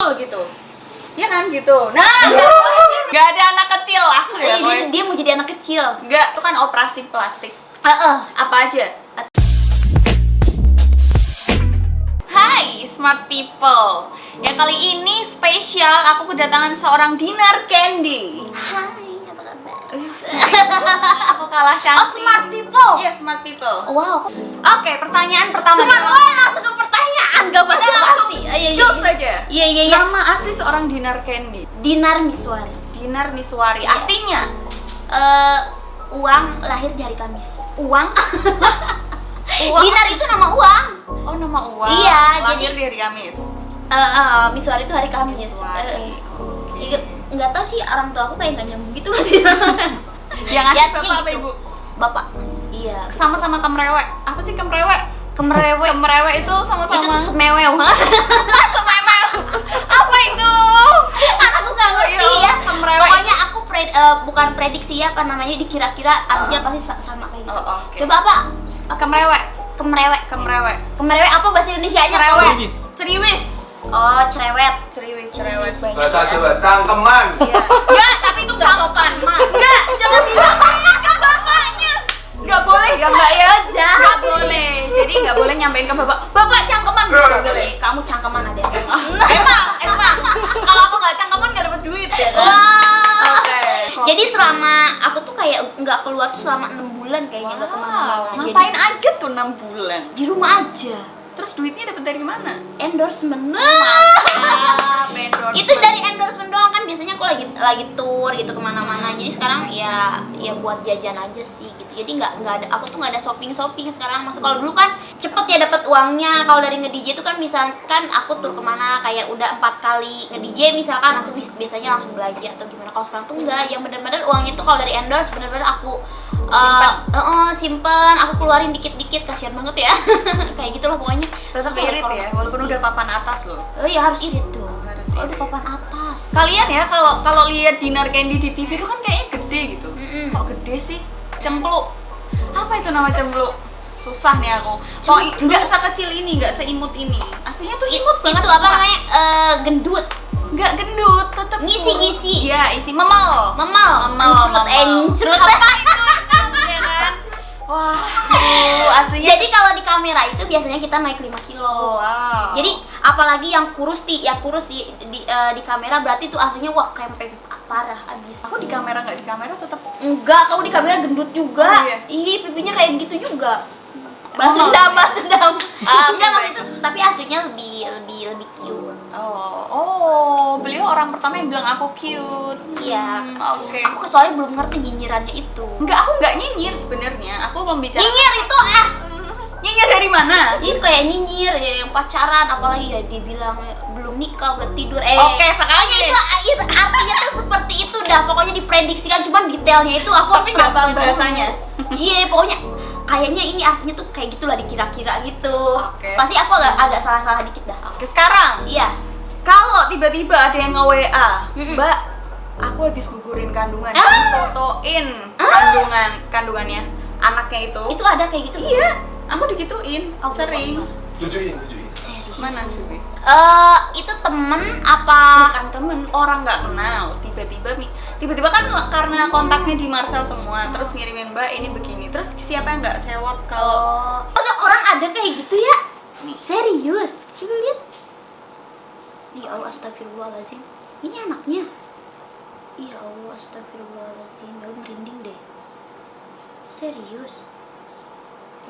kecil gitu. Iya kan gitu. Nah, nggak ada anak kecil asu ya. Dia mau jadi anak kecil. Nggak, itu kan operasi plastik. Apa aja? Hai smart people. Ya kali ini spesial aku kedatangan seorang Dinar Candy. Hai, apa kabar? Aku kalah cantik. Oh, smart people. Iya, smart people. Wow. Oke, pertanyaan pertama. Smart langsung ke pertanyaan, gak basa-basi. Cus saja. Iya. Nama asli seorang Dinar Candy. Dinar Miswari. Dinar Miswari. Artinya uang lahir di hari Kamis. uang. Dinar itu nama uang. Oh, nama uang. Iya, lahir jadi di hari Kamis. Miswari itu hari Kamis. Miswari. Nggak tahu sih, orang tua aku kayak nggak nyambung gitu nggak sih? Yang asli Ya, bapak apa gitu. ibu? Bapak. Iya. Sama-sama kemrewek. Apa sih kemrewek? Kemrewek. Kemrewek itu Itu sama-sama. tuh semewew. Sememel. Apa itu? Aku nggak ngerti Iya, ya. kemrewek. Pokoknya aku bukan prediksi ya, apa namanya, dikira-kira artinya pasti sama kayak gitu. Oke. Coba apa? Kemrewek. Kemrewek. Kemrewek. Kemrewek apa bahasa Indonesianya? Cerewet. Ceriwis. Ceriwis. Oh, cerewet. Ceriwis, cerewet. Bahasa Jawa, cangkeman. Iya. Enggak, tapi itu nggak sopan. Enggak, jangan disampaikan ke bapaknya. Enggak boleh ya, Mbak ya. Jahat boleh. Jadi enggak boleh nyampein ke bapak. Bapak cangkeman enggak boleh. Kamu cangkeman ada. Emang. Kalau aku enggak cangkeman enggak dapat duit ya kan. Wah. Oke. Jadi selama aku tuh kayak nggak keluar tuh selama 6 bulan kayaknya, nggak kemana-mana. Ngapain aja tuh 6 bulan? Di rumah aja. Terus duitnya dapat dari mana? Endorsement. Endorsement. Itu dari endorsement doang, kan biasanya aku lagi tour gitu kemana-mana. Jadi sekarang ya buat jajan aja sih gitu. Jadi nggak ada, aku tuh nggak ada shopping sekarang. Masuk kalau dulu kan cepet ya dapat uangnya. Kalau dari nge-DJ itu kan misalkan aku tur kemana kayak udah 4 kali nge-DJ misalkan, aku biasanya langsung belanja atau gimana. Kalau sekarang tuh enggak, yang benar-benar uangnya tuh kalau dari endorse benar-benar aku simpen, aku keluarin dikit-dikit, kasihan banget ya. Kayak gitulah pokoknya. Tetap Susah irit kalau- ya, walaupun udah papan atas loh. Oh iya, harus irit dong. Harus Oh, irit. udah papan atas. Kalian ya kalau lihat Dinar Candy di TV itu kan kayaknya gede gitu. Mm-mm. Kok gede sih? Cempluk. Apa itu nama cempluk? Susah nih aku. Kok nggak sekecil ini, nggak seimut ini. Aslinya tuh imut banget. Itu apa namanya? Gendut. Nggak gendut, tetep Ngisi-ngisi. Iya, isi memel. Memal. Encrut. Apa itu? Ya kan? Wah, aslinya. Jadi kalau di kamera itu biasanya kita naik 5 kilo. Wow. Jadi apalagi yang kurus di kamera berarti itu aslinya wah krempeng parah abis. aku di kamera nggak di kamera tetap Enggak, kamu di kamera gendut juga. Oh, iya. Ih, pipinya kayak gitu juga. Emang Balas mau dendam. Ah, Enggak, baik. maksud itu tapi aslinya lebih cute. beliau orang pertama yang bilang aku cute. Iya. Oke. Aku soalnya belum ngerti nyinyirannya itu. Aku nggak nyinyir sebenarnya. Aku membicarakan. Nyinyir itu Nyinyir dari mana? itu kayak nyinyir ya, yang pacaran apalagi ya dibilang belum nikah udah tidur. Oke, sekarang itu artinya tuh seperti itu dah, pokoknya diprediksikan, cuman detailnya itu aku Tapi nggak paham translate bahasanya. dulu. Iya, pokoknya kayaknya ini artinya tuh kayak gitulah, dikira-kira gitu. Oke. Pasti aku agak salah-salah dikit dah. Oke, sekarang Iya. kalau tiba-tiba ada yang nge-WA, Mm-mm. Mbak, aku habis gugurin kandungan, Ah! fotoin kandungannya, anaknya itu. Itu ada kayak gitu. Iya, aku digituin, Oh, sering. Tujuin. Serius. Mana? Itu temen apa? Bukan temen, orang nggak kenal. Tiba-tiba kan karena kontaknya di Marcel semua, terus ngirimin Mbak ini begini. Terus siapa yang nggak sewot kalau Oh, orang ada kayak gitu ya? Nih. Serius? Coba lihat. Ya Allah, astagfirullahaladzim. Ini anaknya. Ya Allah, astagfirullahaladzim. Ya Allah, merinding deh. Serius?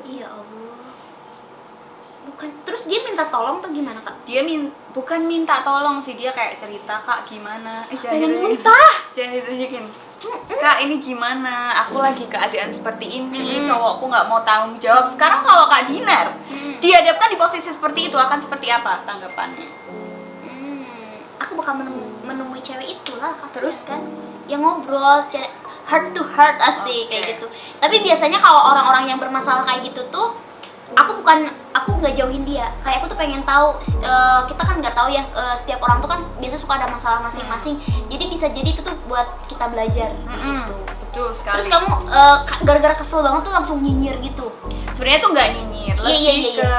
Ya Allah. Bukan. Terus dia minta tolong tuh gimana, Kak? dia bukan minta tolong sih, dia kayak cerita, Kak gimana? Jangan Pengen ditunjukin. muntah. Jangan ditunjukin. Kak ini gimana? Aku lagi keadaan seperti ini, cowokku nggak mau tanggung jawab. Sekarang kalau Kak Dinar dihadapkan di posisi seperti itu, akan seperti apa tanggapannya? Aku bakal menemui cewek itulah, Terus? kan? Yang ngobrol, heart to heart asik Oke. kayak gitu. Tapi biasanya kalau orang-orang yang bermasalah kayak gitu tuh, aku nggak jauhin dia. Kayak aku tuh pengen tahu, kita kan nggak tahu ya, setiap orang tuh kan biasa suka ada masalah masing-masing. Jadi bisa jadi itu tuh buat kita belajar. Gitu. Betul sekali. Terus kamu gara-gara kesel banget tuh langsung nyinyir gitu. Sebenarnya tuh nggak nyinyir, lebih Iya. ke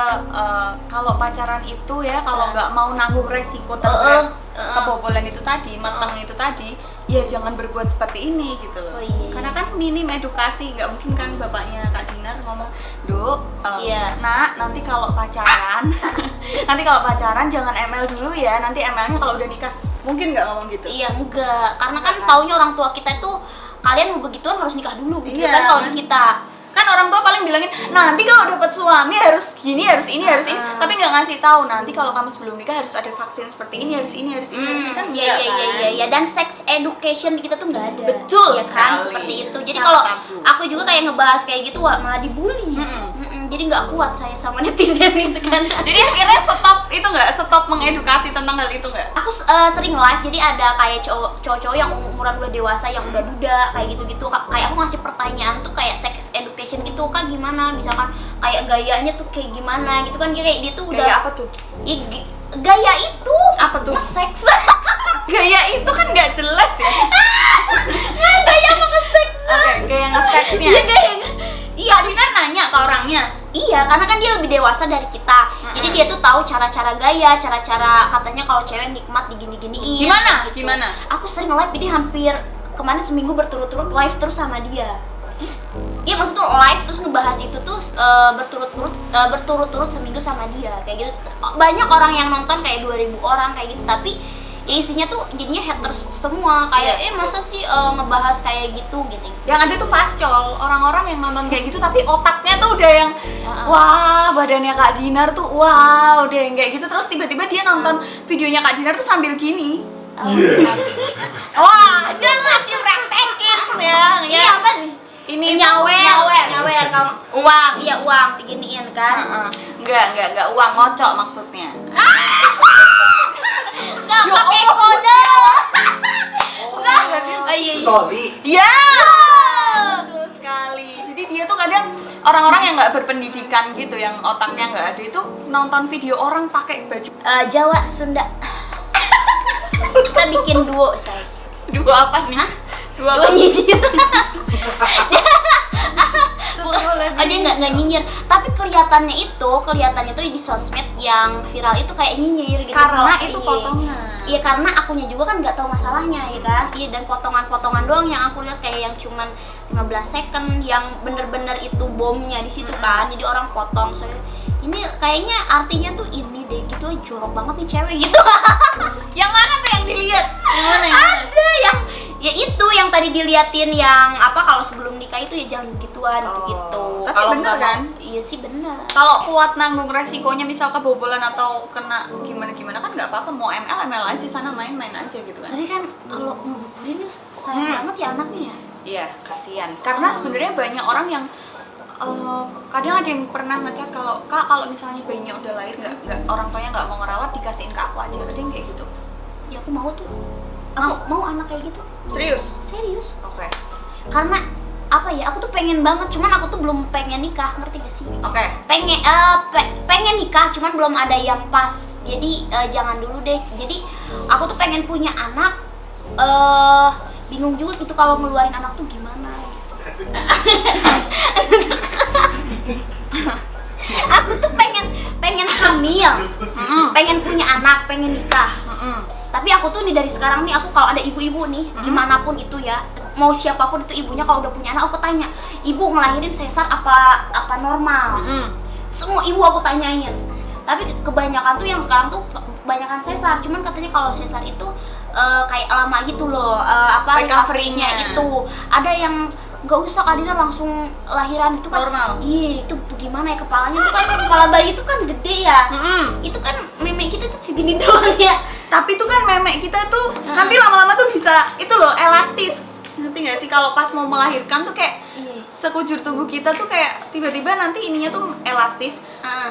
kalau pacaran itu ya, kalau Nah. nggak mau nanggung resiko terberat kebobolan itu tadi, matang itu tadi, ya jangan berbuat seperti ini gitu loh. Oh, iya. Karena kan minim edukasi, nggak mungkin kan bapaknya Kak Dinar ngomong, Duk, Iya. nak nanti kalau pacaran, nanti kalau pacaran jangan ML dulu ya, nanti ML-nya kalau udah nikah. Mungkin nggak ngomong gitu? Iya, enggak. Karena kan taunya orang tua kita itu kalian mau begituan harus nikah dulu gitu Iya. kan kalau di kita. Kan orang tua paling bilangin nanti kalau dapat suami harus gini harus ini tapi nggak ngasih tahu nanti kalau kamu sebelum nikah harus ada vaksin seperti ini harus ini harus ini kan Iya, enggak, kan? iya. Dan sex education di kita tuh nggak ada. Betul ya kan, sekali. seperti itu. Jadi Sangat kalau tabu. aku juga kayak ngebahas kayak gitu wah, malah dibully. Jadi nggak kuat saya sama netizen itu kan. Jadi akhirnya stop mengedukasi tentang hal itu nggak? Aku sering live, jadi ada kayak cowok-cowok yang umuran udah dewasa, yang udah duda, kayak gitu-gitu. Kayak aku ngasih pertanyaan tuh kayak sex education gitu kan gimana, misalkan kayak gayanya tuh kayak gimana gitu kan, kayak dia tuh udah Gaya apa tuh? Gaya itu Apa tuh? nge-sex. Gaya itu kan nggak jelas ya. Gaya apa nge-sex? Oke, gaya nge-sexnya. Iya, gaya. Iya, Tapi kan nanya ke orangnya. iya, karena kan dia lebih dewasa dari kita. Jadi dia tuh tahu cara-cara gaya, cara-cara katanya kalau cewek nikmat digini-giniin. Gimana? gitu. Gimana? Aku sering live, jadi hampir kemarin seminggu berturut-turut live terus sama dia. Iya, maksud tuh live terus ngebahas itu tuh berturut-turut seminggu sama dia kayak gitu. Banyak orang yang nonton kayak 2000 orang kayak gitu, tapi ya isinya tuh jadinya haters semua kayak masa sih ngebahas kayak gitu. Yang ada tuh pascol, orang-orang yang nonton kayak gitu tapi otaknya tuh udah yang wah, badannya Kak Dinar tuh wow, udah yang kayak gitu, terus tiba-tiba dia nonton videonya Kak Dinar tuh sambil gini. Wah, jangan dipraktekin ya. Ini apa sih? Ini nyawer kamu uang. iya uang diginiin kan. Enggak uang, ngocok maksudnya. Nggak Ya pakai Allah, kode. Iya. Sorry. Ya, betul sekali. Jadi dia tuh kadang orang-orang yang nggak berpendidikan gitu, yang otaknya nggak ada itu nonton video orang pakai baju. Jawa Sunda. Kita bikin duo, say. Dua apa nih? Hah? Dua Duo apa? nyinyir. Astagfirullahaladzim. Oh, dia nggak nyinyir, tapi kelihatannya itu di sosmed yang viral itu kayak nyinyir gitu. Karena Kalau- itu iya. potongan. Iya, karena akunya juga kan nggak tahu masalahnya ya kan. Iya, dan potongan-potongan doang yang aku lihat kayak yang cuman 15 second yang bener-bener itu bomnya di situ kan. Jadi orang potong. So, ini kayaknya artinya tuh ini deh gitu, jorok banget nih cewek gitu. Yang mana tuh yang dilihat? Yang mana? Yang mana? Ada yang ya itu yang tadi diliatin yang apa kalau sebelum nikah itu ya jangan gituan gitu. Tapi Kalau bener nggak mau- kan? Iya sih bener. Kalau kuat nanggung resikonya misal kebobolan atau kena gimana kan nggak apa-apa, mau ML aja sana main-main aja gitu kan. Tapi kan kalau ngegugurin sayang banget ya anaknya ya. Iya, kasihan. Karena sebenarnya banyak orang yang kadang ada yang pernah ngechat kalau Kak, kalau misalnya bayinya udah lahir nggak orang tuanya nggak mau ngerawat, dikasihin ke aku aja. Ada yang kayak gitu. Ya aku mau tuh. Aku mau anak kayak gitu. Serius? Serius. Oke. Karena apa ya? Aku tuh pengen banget, cuman aku tuh belum pengen nikah, ngerti gak sih? Oke. Pengen nikah, cuman belum ada yang pas. Jadi jangan dulu deh. Jadi aku tuh pengen punya anak. Bingung juga gitu kalau ngeluarin anak tuh gimana gitu. Aku tuh pengen hamil, pengen punya anak, pengen nikah. Tapi aku tuh nih dari sekarang nih, aku kalau ada ibu-ibu nih dimanapun itu ya, mau siapapun itu ibunya, kalau udah punya anak aku tanya, ibu ngelahirin sesar apa normal? Semua ibu aku tanyain. Tapi kebanyakan tuh yang sekarang tuh kebanyakan sesar, cuman katanya kalau sesar itu kayak lama gitu loh, recovery-nya itu. Ada yang nggak usah Kadina langsung lahiran itu kan Normal. Iya, itu gimana ya, kepalanya itu kan kepala bayi itu kan gede ya. Itu kan meme kita tuh segini doang ya. Tapi itu kan memek kita tuh nanti lama-lama tuh bisa itu loh, elastis. Ngerti nggak sih, kalau pas mau melahirkan tuh kayak Iya. sekujur tubuh kita tuh kayak tiba-tiba nanti ininya tuh elastis.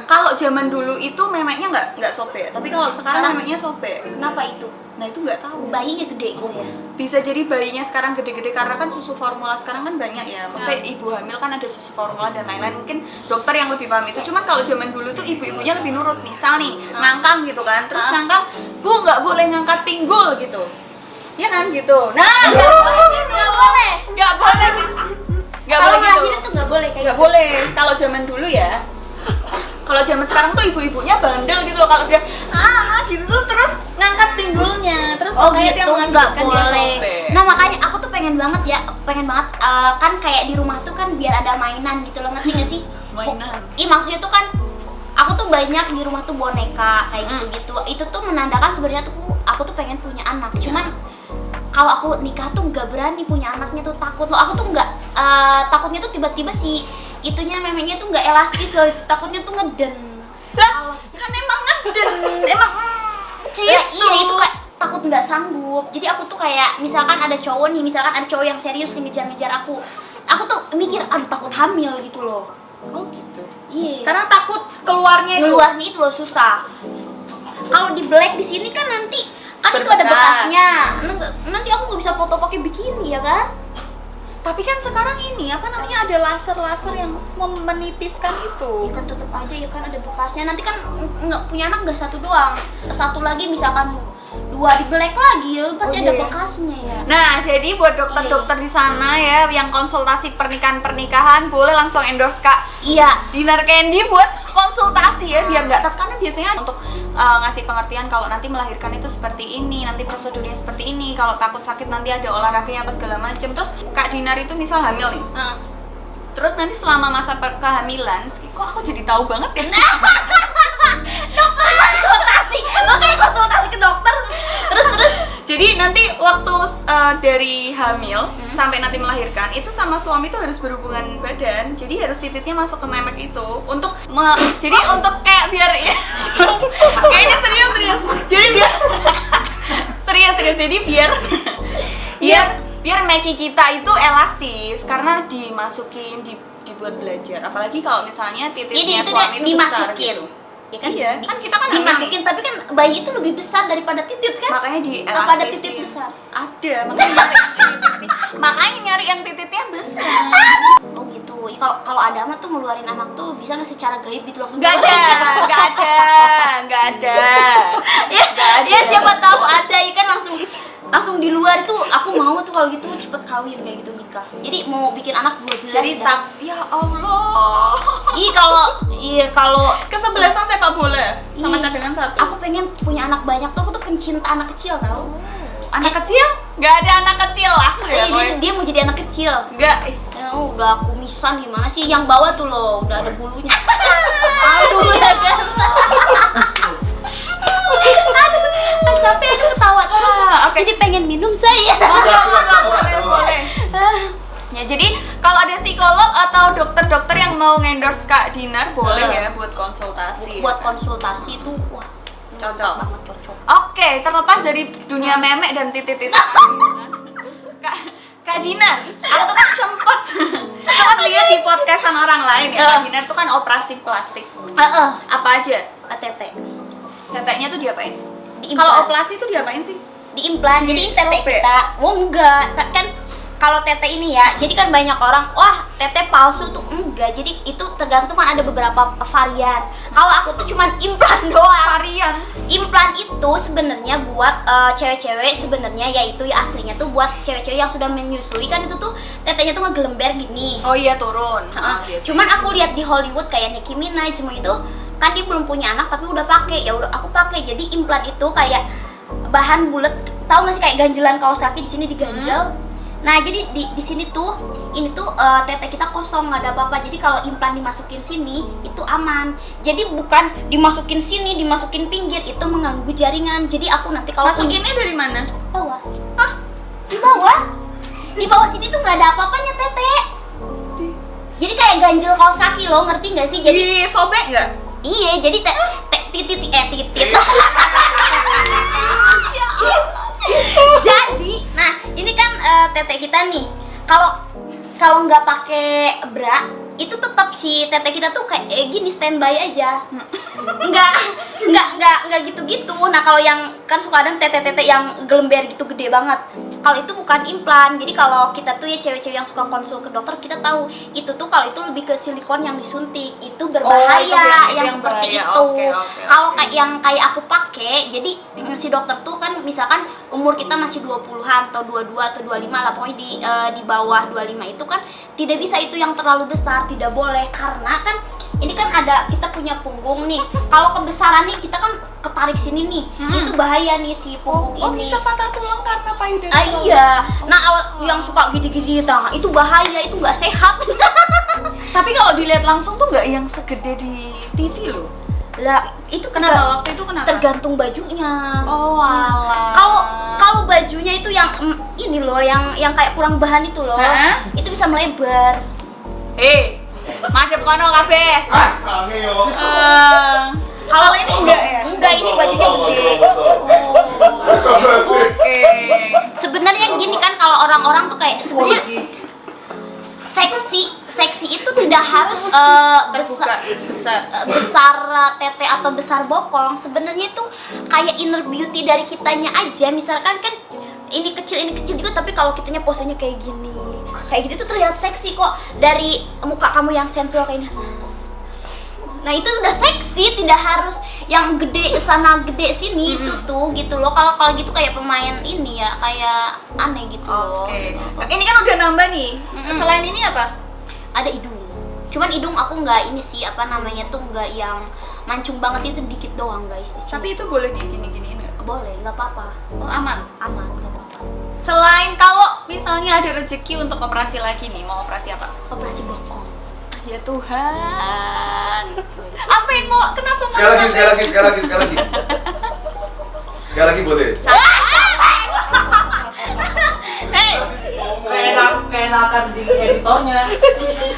Kalau zaman dulu itu memeknya nggak sobek, tapi kalau sekarang memeknya sobek. Kenapa itu? Nah itu nggak tahu. Bayinya gede gitu ya. Bisa jadi bayinya sekarang gede-gede karena kan susu formula sekarang kan banyak ya. Maksudnya ibu hamil kan ada susu formula dan lain-lain. Mungkin dokter yang lebih paham itu. Cuman kalau zaman dulu tuh ibu-ibunya lebih nurut. Misal nih ngangkang gitu kan, terus ngangkang, Bu nggak boleh ngangkat pinggul gitu. Ya kan gitu. Nah, nggak boleh. Nggak boleh. Nggak Kalau boleh gitu. ngelahirin tuh nggak boleh kayak Nggak boleh. Kalau zaman dulu ya. Kalau zaman sekarang tuh ibu-ibunya bandel gitu loh, kalau udah gitu tuh terus ngangkat pinggulnya Oh Kayak gitu, yang nggak mengakibatkan dia boleh. sobek. Nah makanya aku tuh pengen banget kan kayak di rumah tuh kan biar ada mainan gitu loh, ngerti gak sih? Mainan. Maksudnya tuh kan aku tuh banyak di rumah tuh boneka kayak gitu-gitu. Itu tuh menandakan sebenarnya tuh aku tuh pengen punya anak. Cuman kalau aku nikah tuh nggak berani punya anaknya tuh, takut loh. Aku tuh nggak takutnya tuh tiba-tiba si itunya memeknya tuh nggak elastis loh. Takutnya tuh ngeden. Lah, kan emang ngeden, emang gitu. Ya, iya itu kayak takut nggak sanggup. Jadi aku tuh kayak misalkan ada cowok nih, misalkan ada cowok yang serius nih ngejar-ngejar aku tuh mikir aduh takut hamil gitu loh. Oh gitu. Iya. Karena takut keluarnya itu. Keluarnya itu loh susah. Kalau di black di sini kan nanti kan itu ada Berbekas. bekasnya. Nanti aku nggak bisa foto pakai bikini ya kan? Tapi kan sekarang ini apa namanya ada laser-laser yang menipiskan itu. Ya kan tetep aja ya kan ada bekasnya. Nanti kan nggak punya anak nggak satu doang. Satu lagi misalkan dua di black lagi, ya pasti Oh, ada iya. bekasnya ya. Nah, jadi buat dokter-dokter di sana ya yang konsultasi pernikahan boleh langsung endorse Kak Iya. Dinar Candy buat konsultasi ya biar nggak karena biasanya untuk ngasih pengertian kalau nanti melahirkan itu seperti ini, nanti prosedurnya seperti ini, kalau takut sakit nanti ada olahraganya apa segala macem. Terus Kak Dinar itu misal hamil nih, terus nanti selama masa kehamilan, kok aku jadi tahu banget ya? Dokter konsultasi, makanya konsultasi ke dokter. Terus Jadi nanti waktu dari hamil sampai nanti melahirkan itu sama suami itu harus berhubungan badan. Jadi harus titiknya masuk ke memek itu untuk jadi untuk kayak biar kayak ini serius. Jadi biar serius. Jadi biar meki kita itu elastis karena dibuat belajar. Apalagi kalau misalnya titiknya itu suami itu besar dimasukin. gitu. Ya kan? Iya, kan kita kan dimasukin, tapi kan bayi itu lebih besar daripada titit kan? makanya di Apa ada elastisin. titik besar? Ada, makanya nyari yang titiknya besar. Oh gitu. Kalau ada mah tuh ngeluarin anak tuh bisa nggak secara gaib gitu langsung? Nggak ada. Ya siapa tahu ada ya kan langsung di luar itu aku mau tuh kalau gitu cepet kawin kayak gitu nikah. Jadi mau bikin anak 12 Jadi dah. ya Allah. Kalau Kesebelasan sepak bola sama Iya. cadangan satu. aku pengen punya anak banyak tuh, aku tuh pencinta anak kecil tau. Anak kecil? Nggak ada anak kecil langsung ya. Dia mau jadi anak kecil. Nggak. Udah kumisan gimana sih yang bawah tuh loh, udah ada bulunya. Aduh ya kan. Aduh, capek aku ketawa terus. Oke. Jadi pengen minum saya. Boleh. Ya jadi kalau ada psikolog atau dokter-dokter yang mau endorse Kak Dinar boleh ya buat konsultasi. Buat konsultasi itu wah Cocok. banget, cocok. Oke, terlepas dari dunia memek dan titik-titik. Kak Dinar, aku tuh kan sempat lihat di podcastan orang lain ya. Kak Dinar tuh kan operasi plastik. Apa aja? Tete. Teteknya tuh diapain? Diimplan. Kalau operasi tuh diapain sih? Diimplan. Jadi tete Robek. kita, enggak kan kalau tete ini ya, jadi kan banyak orang, wah tete palsu tuh enggak. Jadi itu tergantung kan ada beberapa varian. Kalau aku tuh cuman implan doang. Varian. Implan itu sebenarnya buat cewek-cewek sebenarnya yaitu ya aslinya tuh buat cewek-cewek yang sudah menyusui kan itu tuh tetenya tuh ngegelember gini. Oh iya turun. Biasanya. Cuman aku lihat di Hollywood kayak Nicki Minaj semua itu kan dia belum punya anak tapi udah pakai. Ya udah aku pakai. Jadi implan itu kayak bahan bulat, tahu nggak sih kayak ganjelan kaos kaki di sini diganjel. Nah jadi di sini tuh ini tuh tete kita kosong nggak ada apa-apa. Jadi kalau implan dimasukin sini itu aman. Jadi bukan dimasukin sini, dimasukin pinggir itu mengganggu jaringan. Jadi aku nanti kalau Masukinnya dari mana? bawah. Hah? Di bawah? Di bawah sini tuh nggak ada apa-apanya tete. Jadi kayak ganjel kaos kaki lo, ngerti nggak sih? Jadi Disobek nggak? iya, jadi titit. Jadi, nah ini kan tete kita nih. Kalau nggak pakai bra, itu tetap si tete kita tuh kayak gini standby aja. Nggak gitu-gitu. Nah kalau yang kan suka ada tete-tete yang gelember gitu gede banget. Kalau itu bukan implan. Jadi kalau kita tuh ya cewek-cewek yang suka konsul ke dokter, kita tahu itu tuh kalau itu lebih ke silikon yang disuntik. Itu berbahaya yang seperti berbahaya. itu. Oke. Kalau kayak aku pakai, jadi si dokter tuh kan misalkan umur kita masih 20-an atau 22 atau 25 lah pokoknya di bawah 25 itu kan tidak bisa itu yang terlalu besar, tidak boleh karena kan ini kan ada kita punya punggung nih. Kalau kebesaran nih kita kan ketarik sini nih. Itu bahaya nih si punggung Oh, ini. bisa patah tulang karena payudara. Iya. Nah, yang suka gini-gini itu bahaya, itu nggak sehat. Tapi kalau dilihat langsung tuh nggak yang segede di TV loh. Lah, itu Kenapa waktu itu kenapa? tergantung bajunya. Oh, alah. Kalau bajunya itu yang ini loh, yang kayak kurang bahan itu loh. Hah? Itu bisa melebar. Madep kono kabeh. Sange yo. Kalau ini enggak ini bajunya gede. Oke. Sebenarnya gini kan, kalau orang-orang tuh kayak sebenarnya seksi itu tidak harus besar tete atau besar bokong. Sebenarnya itu kayak inner beauty dari kitanya aja. Misalkan kan ini kecil juga, tapi kalau kitanya posenya kayak gini, kayak gitu tuh terlihat seksi kok dari muka kamu yang sensual kayak ini. Nah itu udah seksi, tidak harus yang gede sana gede sini itu tuh gitu loh. Kalau gitu kayak pemain ini ya, kayak aneh gitu loh. Oke. Ini kan udah nambah nih. Selain ini apa? Ada hidung. Cuman hidung aku nggak ini sih, apa namanya tuh, nggak yang mancung banget, itu dikit doang guys di sini. Tapi itu boleh digini-giniin nggak? Boleh, nggak apa-apa. Oh, aman. Nggak apa-apa. Selain kalau misalnya ada rezeki untuk operasi lagi nih, mau operasi apa? Operasi bokong. Ya Tuhan. Apa yang mau? Kenapa mau? Sekali lagi. Sekali lagi boleh. Hei, Keenakan di editornya.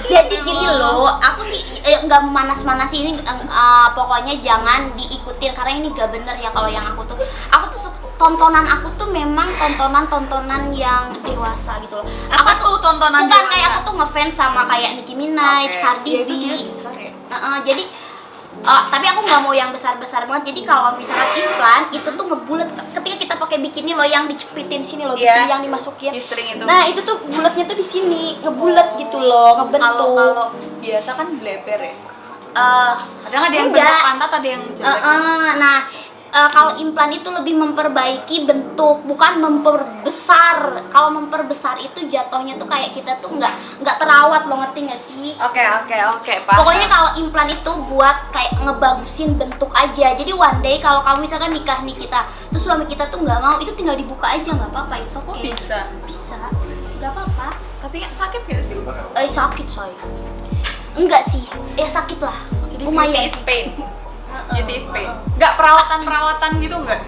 Jadi gini loh, aku sih nggak memanas-manasi ini, pokoknya jangan diikutin karena ini gak bener ya. Kalau yang aku tuh tontonan aku tuh memang tontonan yang dewasa gitu loh. apa tuh tontonan Bukan dewasa? kayak aku tuh ngefans sama kayak Nicki Minaj, Oke. Cardi Ya, B. itu dia besar ya. Jadi tapi aku nggak mau yang besar-besar banget. Jadi kalau misalkan implan itu tuh ngebulet ketika kita pakai bikini loh, yang dicepitin sini loh, Iya. bikini yang dimasukin. G-string itu. Nah itu tuh bulatnya tuh di sini, ngebulet gitu loh, ngebentuk. Kalau biasa kan bleber ya. Ada nggak ada yang Enggak. bentuk pantat, ada yang jelek? Nah, kalau implan itu lebih memperbaiki bentuk, bukan memperbesar. Kalau memperbesar itu jatuhnya tuh kayak kita tuh nggak terawat loh, ngerti nggak sih? Oke, paham. Pokoknya kalau implan itu buat kayak ngebagusin bentuk aja. Jadi one day kalau kamu misalkan nikah nih kita, terus suami kita tuh nggak mau, itu tinggal dibuka aja, nggak apa-apa, it's kok okay. bisa. Nggak apa-apa. Tapi sakit gak sih? Sakit say. Enggak sih, sakit lah. Jadi lumayan. beauty is pain. Beauty is pain. Nggak perawatan gitu nggak?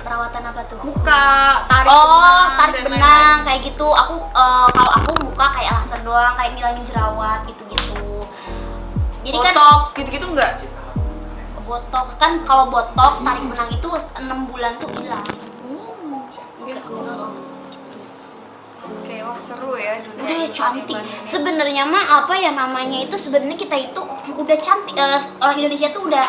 Perawatan apa tuh? Muka, tarik Tarik dan benang kayak gitu. Aku kalau aku muka kayak laser doang, kayak ngilangin jerawat gitu-gitu. Jadi kan botox gitu-gitu nggak? botox kan, kalau botox tarik benang itu 6 bulan tuh hilang. Oke, wah seru ya dunia Udah implan cantik. ini. Sebenarnya mah apa ya namanya itu, sebenarnya kita itu udah cantik. Orang Indonesia tuh udah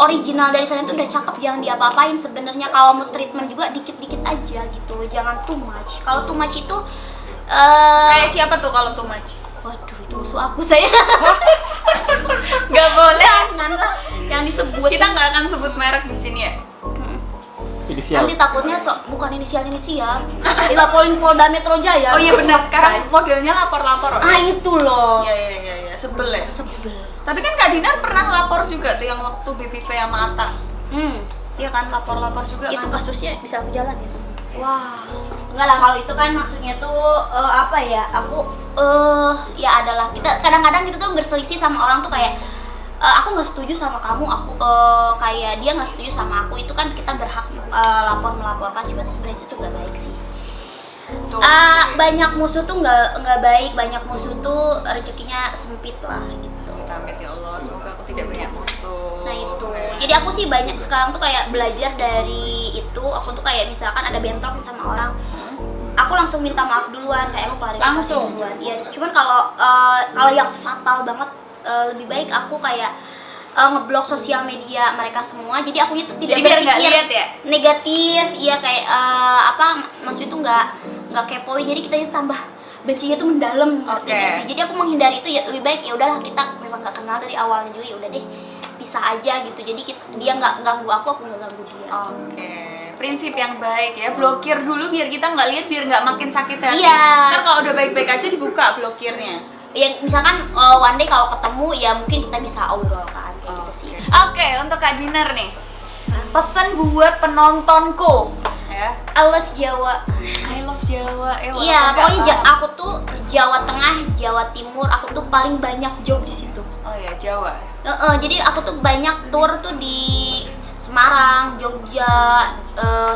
original dari sana itu udah cakep, jangan diapa-apain sebenarnya. Kalau mau treatment juga dikit-dikit aja gitu, jangan too much. Kalau too much itu Kayak siapa tuh kalau too much? waduh, itu musuh aku saya. Nggak boleh. Jangan lah yang disebut. Kita nggak akan sebut merek di sini ya. Inisial. Nanti takutnya bukan inisial, dilaporin Polda Metro Jaya. Oh iya benar, sekarang modelnya lapor-lapor. Itu loh. Iya, sebel ya. Sebel. Tapi kan Kak Dinar pernah lapor juga tuh yang waktu Baby V sama Atta. Iya kan, lapor-lapor juga Itu kan. kasusnya bisa aku jalan ya. Wah. Enggak lah, kalau itu kan maksudnya tuh apa ya? Aku ya adalah kita kadang-kadang kita tuh berselisih sama orang tuh kayak aku nggak setuju sama kamu, aku kayak dia nggak setuju sama aku, itu kan kita berhak melaporkan. Cuma sebenarnya itu nggak baik sih. Tuh. Banyak musuh tuh nggak baik, banyak musuh tuh rezekinya sempit lah gitu. Amit ya Allah, semoga aku tidak banyak musuh. Nah itu, jadi aku sih banyak sekarang tuh kayak belajar dari itu. Aku tuh kayak misalkan ada bentrok sama orang, aku langsung minta maaf duluan, kayak aku klarifikasi Langsung? duluan. Iya, cuman kalau yang fatal banget, lebih baik aku kayak ngeblok sosial media mereka semua. Jadi aku itu tidak Jadi biar nggak berpikir lihat ya? negatif, iya kayak maksudnya tuh nggak kepoin. Jadi kita itu tambah bencinya tuh mendalam, ngerti Oke. nggak sih? Jadi aku menghindari itu, ya lebih baik ya udahlah, kita memang nggak kenal dari awalnya juga, ya udah deh pisah aja gitu. Jadi dia nggak ganggu aku nggak ganggu dia. Oke, prinsip yang baik ya, blokir dulu biar kita nggak lihat, biar nggak makin sakit hati. Iya. Ntar kalau udah baik-baik aja dibuka blokirnya. yang misalkan one day kalau ketemu ya mungkin kita bisa obrol kan kayak gitu sih. Oke, untuk Kak Dinar nih. Pesan buat penontonku ya. I love Jawa. I love Jawa. Iya, pokoknya aku tuh Jawa Tengah, Jawa Timur, aku tuh paling banyak job di situ. Oh ya, Jawa. Jadi aku tuh banyak tour tuh di Semarang, Jogja,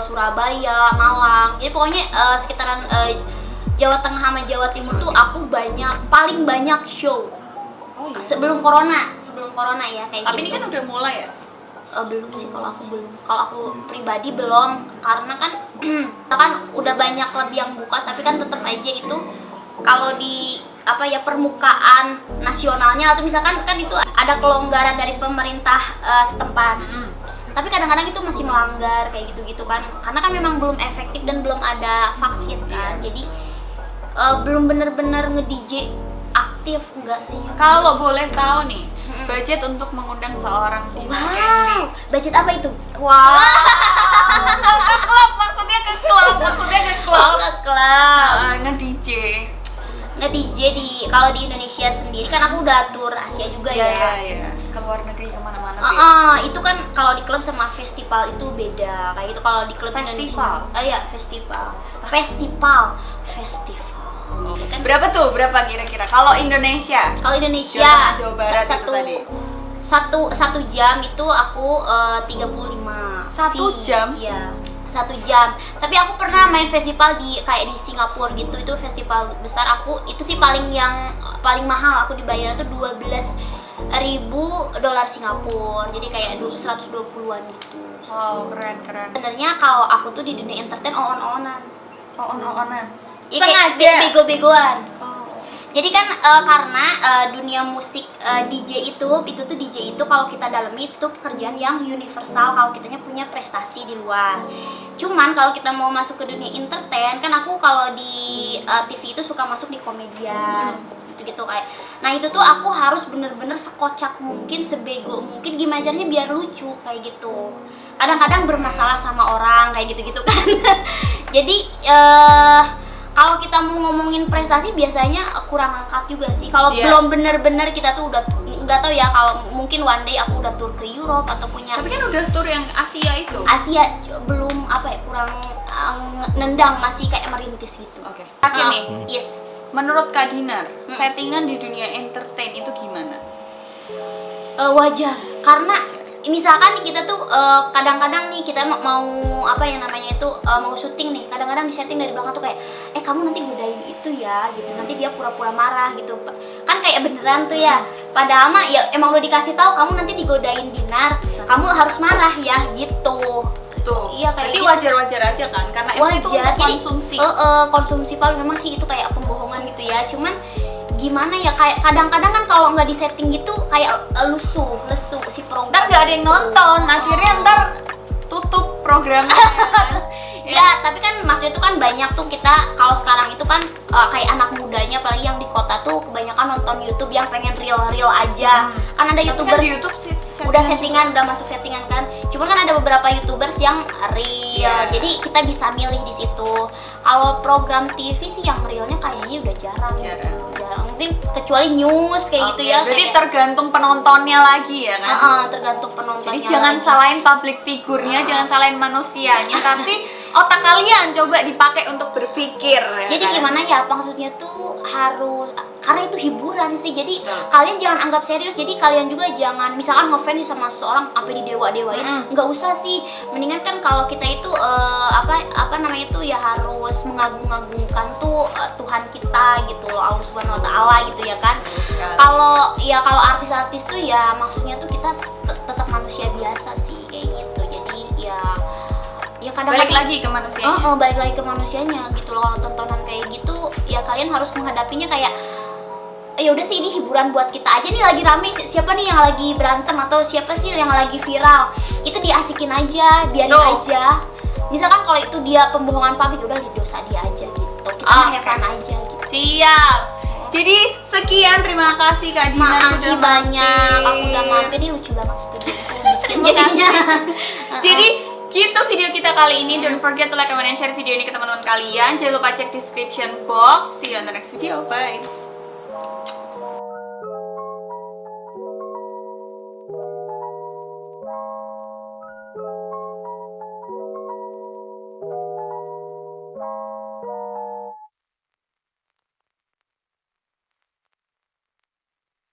Surabaya, Malang. Jadi pokoknya sekitaran Jawa Tengah sama Jawa Timur tuh aku paling banyak show. Oh iya. Sebelum corona ya kayak Tapi gitu. ini kan udah mulai ya. Belum sih kalau aku belum. Kalau aku pribadi belum, karena kan kan udah banyak lebih yang buka, tapi kan tetap aja itu kalau di permukaan nasionalnya atau misalkan kan itu ada kelonggaran dari pemerintah setempat. Tapi kadang-kadang itu masih melanggar kayak gitu-gitu kan. Karena kan memang belum efektif dan belum ada vaksin kan. Jadi belum bener-bener nge-DJ aktif enggak sih? Kalau boleh tahu nih, budget untuk mengundang seorang Dinar Candy. Budget apa itu? Wow. Ke klub, maksudnya ke klub. Oh, ke klub. Nge-DJ. Nge-DJ kalau di Indonesia sendiri kan aku udah tour Asia juga ya. Iya. Ke luar negeri kemana-mana. Itu kan kalau di klub sama festival itu beda. Kayak itu kalau di klub Festival? Indonesia. Iya, festival. Ya kan? Berapa kira-kira? Kalau Indonesia? Kalau Indonesia Jawa Barat itu tadi. satu jam itu aku 35. Satu fee. jam? Iya. 1 jam. Tapi aku pernah main festival kayak di Singapura gitu, itu festival besar. Aku itu sih paling mahal aku dibayar itu $12.000 Singapura. Jadi kayak 120-an gitu. Wow, keren. Sebenarnya kalau aku tuh di dunia entertain on-onan. Iya, kayak Sengaja. bego-begoan. Oh. Jadi kan karena dunia musik DJ itu kalau kita dalemi itu pekerjaan yang universal kalau kitanya punya prestasi di luar. Cuman kalau kita mau masuk ke dunia entertain kan aku kalau di TV itu suka masuk di komedian gitu kayak. Nah itu tuh aku harus bener-bener sekocak mungkin, sebego mungkin, gimana caranya biar lucu kayak gitu. Kadang-kadang bermasalah sama orang kayak gitu-gitu kan. Jadi kalau kita mau ngomongin prestasi biasanya kurang angkat juga sih. Kalau belum bener-bener kita tuh udah nggak tahu ya, kalau mungkin one day aku udah tour ke Europe atau punya. Tapi kan udah tour yang Asia itu. Asia belum kurang nendang, masih kayak merintis gitu. Oke. Terakhir nih. Yes. Menurut Kak Dinar, settingan di dunia entertain itu gimana? Wajar. Karena misalkan kita tuh kadang-kadang nih kita mau mau syuting nih, kadang-kadang di setting dari belakang tuh kayak kamu nanti godain itu ya gitu, nanti dia pura-pura marah gitu kan, kayak beneran tuh ya, padahal mah ya emang udah dikasih tahu kamu nanti digodain Dinar, kamu harus marah ya gitu. Tuh. Iya, kayak berarti gitu. wajar-wajar aja kan, karena emang itu Wajar, jadi konsumsi. konsumsi paling memang sih itu kayak pembohongan gitu ya, cuman gimana ya, kayak kadang-kadang kan kalau nggak di setting gitu kayak lesu si program. Ntar nggak ada yang nonton, akhirnya ntar tutup programnya. Ya, tapi kan maksudnya itu kan banyak tuh kita kalau sekarang itu kan kayak anak mudanya apalagi yang di kota tuh kebanyakan nonton YouTube yang pengen real aja. Kan ada Tapi YouTubers kan di YouTube sih udah settingan, udah masuk settingan kan. Cuman kan ada beberapa YouTubers yang real. Jadi kita bisa milih di situ. Kalau program TV sih yang realnya kayaknya udah jarang. Jarang. Mungkin kecuali news kayak gitu ya. Berarti kayak, tergantung penontonnya lagi ya kan? tergantung penontonnya. Jadi jangan lagi. salahin public figurnya, jangan salahin manusianya, tapi otak kalian coba dipakai untuk berpikir. Ya Jadi kan? gimana ya, maksudnya tuh harus, karena itu hiburan sih, jadi kalian jangan anggap serius. Jadi kalian juga jangan misalkan ngefans sama seseorang sampai didewa-dewain, nggak usah sih. Mendingan kan kalau kita itu apa namanya itu ya harus mengagung-agungkan tuh Tuhan kita gitu loh, Allah Subhanahu Wa Taala gitu ya kan. Kalau artis-artis tuh ya maksudnya tuh kita tetap manusia biasa sih kayak gitu. Jadi ya kadang-kadang balik lagi ke manusianya. Balik lagi ke manusianya gitu loh. Kalau tontonan kayak gitu ya kalian harus menghadapinya kayak ya udah sih, ini hiburan buat kita aja nih, lagi rame siapa nih yang lagi berantem atau siapa sih yang lagi viral, itu diasikin aja, biarin aja. Misalkan kalau itu dia pembohongan publik, udah di dosa dia aja gitu, kita have fun aja gitu. Siap. Jadi sekian, terima kasih Kak Dinar. Makasih banyak, aku udah mampir nih, lucu banget studioku bikin jadinya. Jadi gitu video kita kali ini. Don't forget to like, comment, and share video ini ke teman-teman kalian. Jangan lupa cek description box. See you on the next video. Bye.